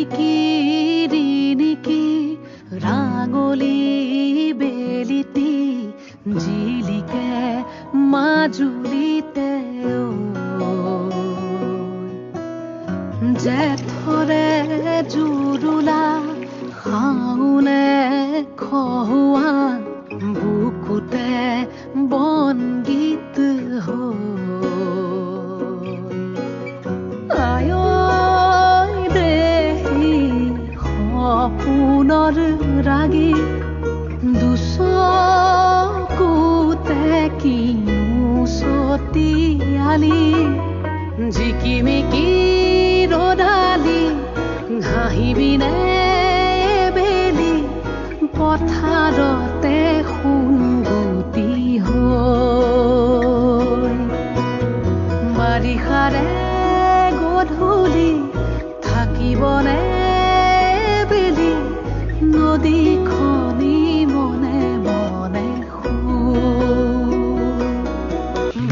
নিকি ৰাঙলী বেলিটি জিলিকে মাজুলীতে জেঠৰে জুৰুলা শাওনে খহুৱা বুকুতে বনগীত সপোনৰ ৰাগী দুচকুতে কিনুচতিয়ালি জিকিমিকি ৰদালি ঘাঁহিবিনে বেলি পথাৰতে সুংগুটি হৈ বাৰিষাৰে গধূলি থাকিবনে নদীখনি মনে মনে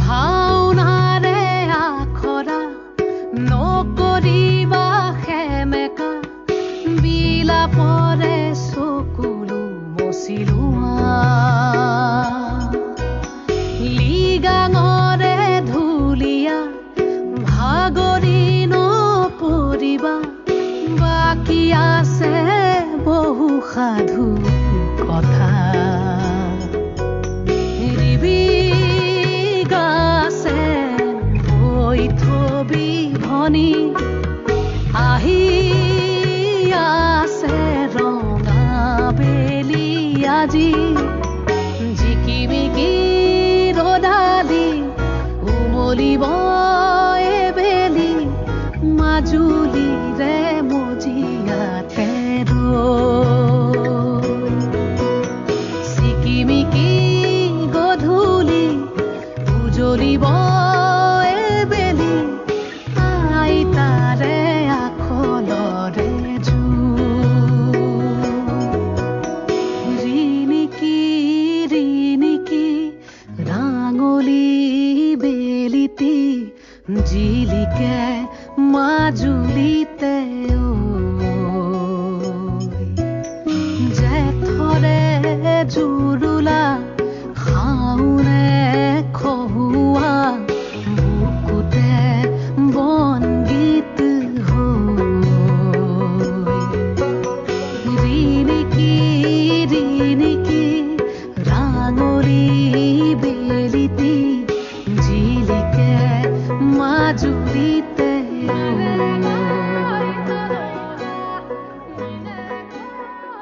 ভাওনাৰে আখৰা নকৰিবা সেমেকা বিলাপৰে চকুলো মচিলোৱা লিগাঙৰে ধুলীয়া ভাগৰি নপৰিবা বাকী আছে বহু সাধু কথা ৰিবি গাছে বৈঠবি ভনী আহি আছে ৰঙা বেলি আজি জিকিমিকি ৰদালি উমলিব